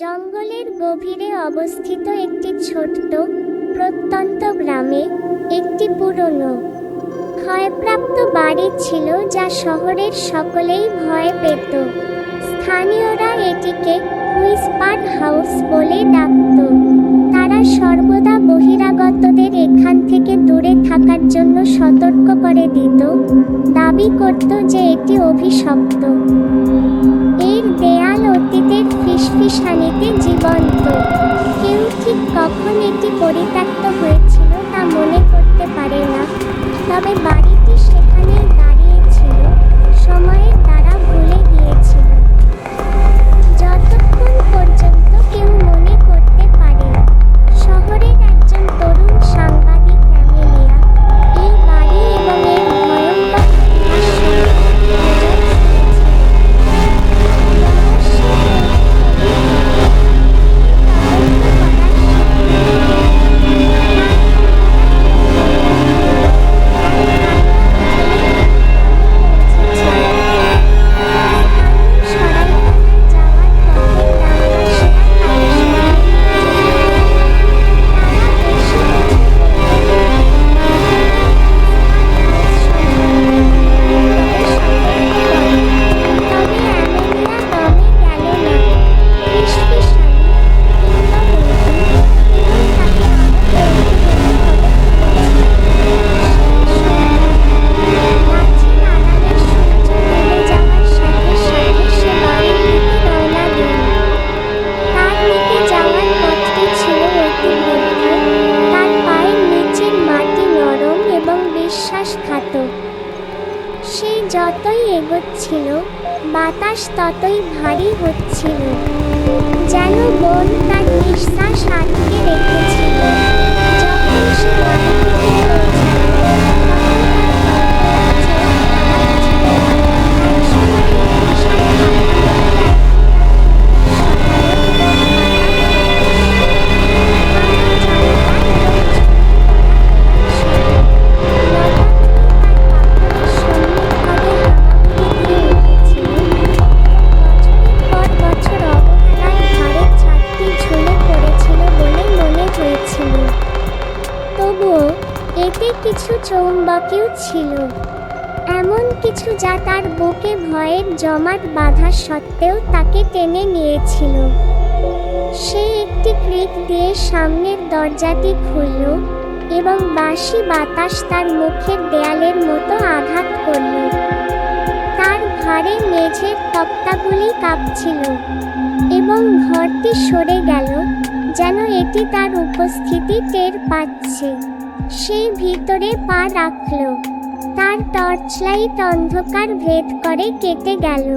জঙ্গলের গভীরে অবস্থিত একটি ছোট্ট প্রত্যন্ত গ্রামে একটি পুরনো ক্ষয়প্রাপ্ত বাড়ি ছিল, যা শহরের সকলেই ভয় পেত। স্থানীয়রা এটিকে হুইসপার হাউস বলে ডাকত। তারা সর্বদা বহিরাগতদের এখান থেকে দূরে থাকার জন্য সতর্ক করে দিত, দাবি করত যে এটি অভিশপ্ত। এর দেয়াল অতীতের ফিসফিসানিতে জীবন্ত। কেউ ঠিক কখন এটি পরিত্যক্ত হয়েছিল তা মনে করতে পারে না, তবে বাড়িটি সেখানেই দাঁড়িয়েছিল, সময়ের দ্বারা ভুলে গিয়েছিল। যতক্ষণ পর্যন্ত কেউ মনে করতে পারে। শহরের একজন তরুণ সাংবাদিক অ্যামেলিয়া এই বাড়ি এবং এর ভয়ঙ্কর ইতিহাস বিশ্বাসঘাতক। সে যতই এগোচ্ছিল, বাতাস ততই ভারী হচ্ছিল, যেন বন তার নিঃশ্বাস আটকে রেখেছিল। যখন সে বাড়িতে এতে কিছু চৌম্বকীয় ছিল, এমন কিছু যা তার বুকে ভয়ের জমাট বাঁধা সত্ত্বেও তাকে টেনে নিয়েছিল। সে একটি ক্লিক দিয়ে সামনের দরজাটি খুলল এবং বাঁশি বাতাস তার মুখের দেয়ালের মতো আঘাত করল। তার ঘাড়ে মেঝের তক্তাগুলি কাঁপছিল এবং ঘরটি সরে গেল, যেন এটি তার উপস্থিতি টের পাচ্ছে। সে ভিতরে পা রাখল। তার টর্চলাইট অন্ধকার ভেদ করে কেটে গেল।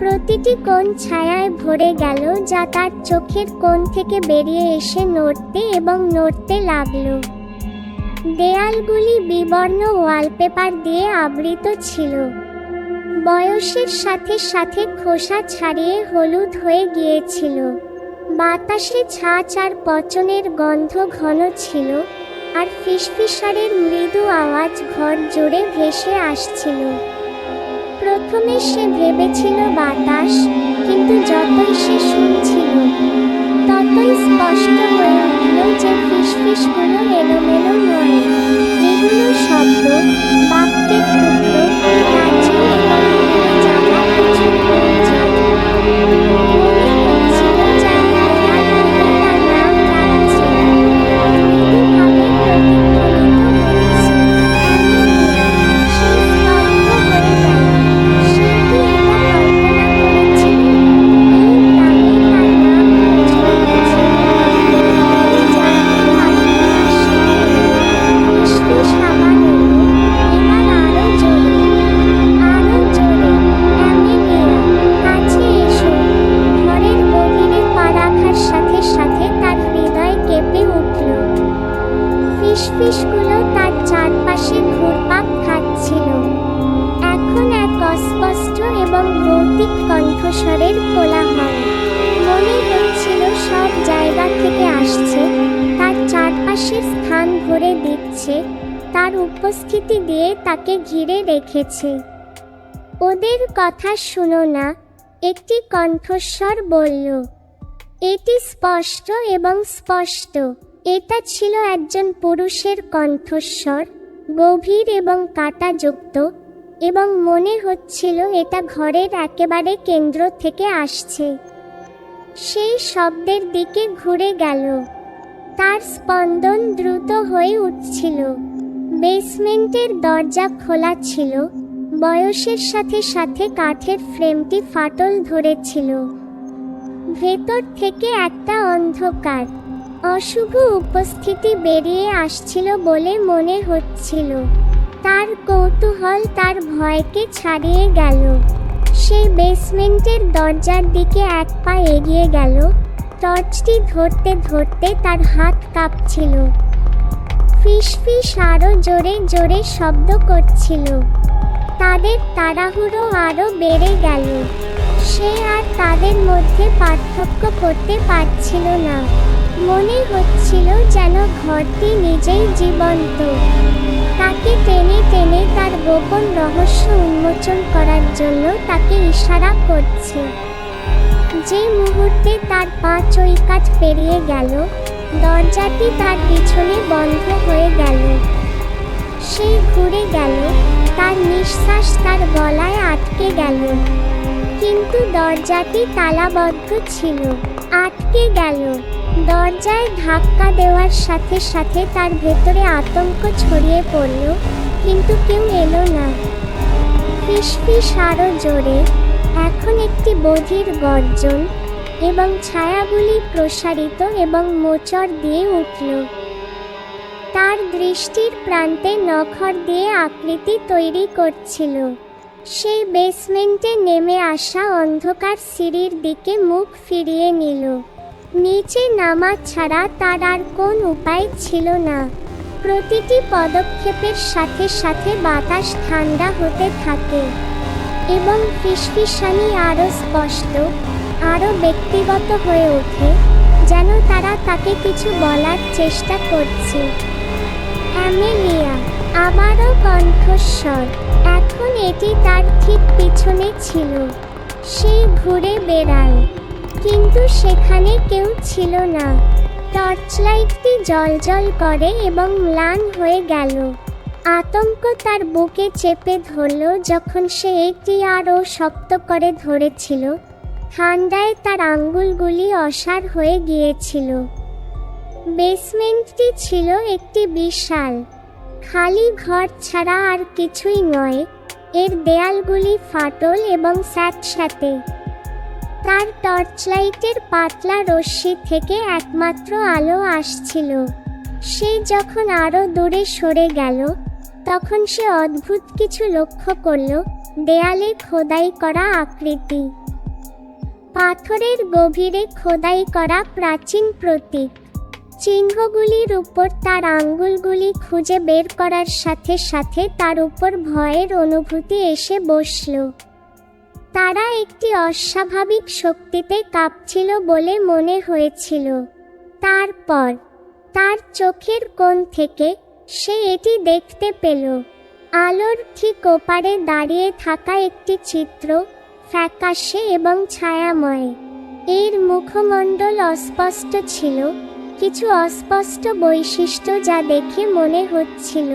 প্রতিটি কোণ ছায়ায় ভরে গেল, যা তার চোখের কোণ থেকে বেরিয়ে এসে নড়তে এবং নড়তে লাগল। দেয়ালগুলি বিবর্ণ ওয়ালপেপার দিয়ে আবৃত ছিল, বয়সের সাথে সাথে খোসা ছাড়িয়ে হলুদ হয়ে গিয়েছিল। বাতাসে ছাঁচ আর পচনের গন্ধ ঘন ছিল, আর ফিসফিসারের মৃদু আওয়াজ ঘর জুড়ে ভেসে আসছিল। প্রথমে সে ভেবেছিল বাতাস, কিন্তু যতই সে শুনছিল, ততই স্পষ্ট হয়ে উঠল যে ফিসফিসগুলো এলোমেলো নয়। এগুলো শব্দ, বাক্যের টুকরো, প্রাচীন এবং ভুলে যাওয়া কিছু পরিচয়। মনে হচ্ছিল যেন দেয়াল থেকে তার নাম ডাকছে, মৃদুভাবে প্রতিধ্বনিত হচ্ছে। সে স্তব্ধ হয়ে গেল। সে কি এটা কল্পনা করেছিল? এই গ্রামে তার নাম পৌঁছে গেছে। ফিসফিস আবার এলো, এবার আরো জোরে, আরো জোরে। অ্যামেলিয়া, কাছে এসো। ঘরের গভীরে পা রাখার সাথে সাথে তার হৃদয় কেঁপে উঠল। ফিসফিসগুলো তার চারপাশে ঘুরপাক খাচ্ছিল, এখন এক অস্পষ্ট এবং ভৌতিক কণ্ঠস্বরের কোলাহল। মনে হচ্ছিল সব জায়গা থেকে আসছে, তার চারপাশের স্থান ভরে দিচ্ছে, তার উপস্থিতি দিয়ে তাকে ঘিরে রেখেছে। ওদের কথা শুনো না, একটি কণ্ঠস্বর বলল। এটি স্পষ্ট এবং স্পষ্ট। এটা ছিল একজন পুরুষের কণ্ঠস্বর, গভীর এবং কাঁটাযুক্ত, এবং মনে হচ্ছিল এটা ঘরের একেবারে কেন্দ্র থেকে আসছে। সেই শব্দের দিকে ঘুরে গেল। তার স্পন্দন দ্রুত হয়ে উঠছিল। বেসমেন্টের দরজা খোলা ছিল, বয়সের সাথে সাথে কাঠের ফ্রেমটি ফাটল ধরেছিল। ভেতর থেকে একটা অন্ধকার, অশুভ উপস্থিতি বেরিয়ে আসছিল বলে মনে হচ্ছিল। তার কৌতূহল তার ভয়কে ছাড়িয়ে গেল। সে বেসমেন্টের দরজার দিকে এক পা এগিয়ে গেল। টর্চটি ধরতে ধরতে তার হাত কাঁপছিল। ফিসফিস আরো জোরে জোরে শব্দ করছিল। তাদের তাড়াহুড়ো আরো বেড়ে গেল। সে আর তাদের মধ্যে পার্থক্য করতে পারছিল না। মনে হচ্ছিল যেন ঘরটি নিজেই জীবন্ত, তাকে টেনে টেনে তার গোপন রহস্য উন্মোচন করার জন্য তাকে ইশারা করছে। যে মুহূর্তে তার পা চৌকাঠ পেরিয়ে গেল, দরজাটি তার পিছনে বন্ধ হয়ে গেল। সে ঘুরে গেল, তার নিঃশ্বাস তার গলায় আটকে গেল। কিন্তু দরজাটি তালাবদ্ধ ছিল। আটকে গেল। দরজায় ধাক্কা দেওয়ার সাথে সাথে তার ভেতরে আতঙ্ক ছড়িয়ে পড়ল, কিন্তু কেউ এলো না। ফিসফিস আরো জোরে, এখন একটি বধির গর্জন, এবং ছায়াগুলি প্রসারিত এবং মোচড় দিয়ে উঠল। তার দৃষ্টির প্রান্তে নখর দিয়ে আকৃতি তৈরি করছিল। সেই বেসমেন্টে নেমে আসা অন্ধকার সিঁড়ির দিকে মুখ ফিরিয়ে নিল। নিচে নামা ছাড়া তার আর কোন উপায় ছিল না। প্রতিটি পদক্ষেপের সাথে সাথে বাতাস ঠান্ডা হতে থাকে, এবং ফিসফিসানি আরও স্পষ্ট, আরও ব্যক্তিগত হয়ে ওঠে, যেন তারা তাকে কিছু বলার চেষ্টা করছে। অ্যামেলিয়া, আবারও কণ্ঠস্বর। এখন এটি তার ঠিক পিছনে ছিল। সে ঘুরে বেড়ায়, কিন্তু সেখানে কেউ ছিল না। টর্চলাইটটি জ্বলজ্বল করে এবং ম্লান হয়ে গেল। আতঙ্ক তার বুকে চেপে ধরল যখন সে এটি আরও শক্ত করে ধরেছিল। ঠান্ডায় তার আঙ্গুলগুলি অসাড় হয়ে গিয়েছিল। বেসমেন্টটি ছিল একটি বিশাল, খালি ঘর ছাড়া আর কিছুই নয়। এর দেয়ালগুলি ফাটল এবং স্যাঁতস্যাঁতে। তার টর্চলাইটের পাতলা রশ্মি থেকে একমাত্র আলো আসছিল। সে যখন আরো দূরে সরে গেল, তখন সে অদ্ভুত কিছু লক্ষ্য করল। দেয়ালে খোদাই করা আকৃতি, পাথরের গভীরে খোদাই করা প্রাচীন প্রতীক। চিহ্নগুলির উপর তার আঙ্গুলগুলি খুঁজে বের করার সাথে সাথে তার উপর ভয়ের অনুভূতি এসে বসল। তারা একটি অস্বাভাবিক শক্তিতে কাঁপছিল বলে মনে হয়েছিল। তারপর তার চোখের কোণ থেকে সে এটি দেখতে পেল। আলোর ঠিক ওপারে দাঁড়িয়ে থাকা একটি চিত্র, ফ্যাকাশে এবং ছায়াময়। এর মুখমণ্ডল অস্পষ্ট ছিল, কিছু অস্পষ্ট বৈশিষ্ট্য যা দেখে মনে হচ্ছিল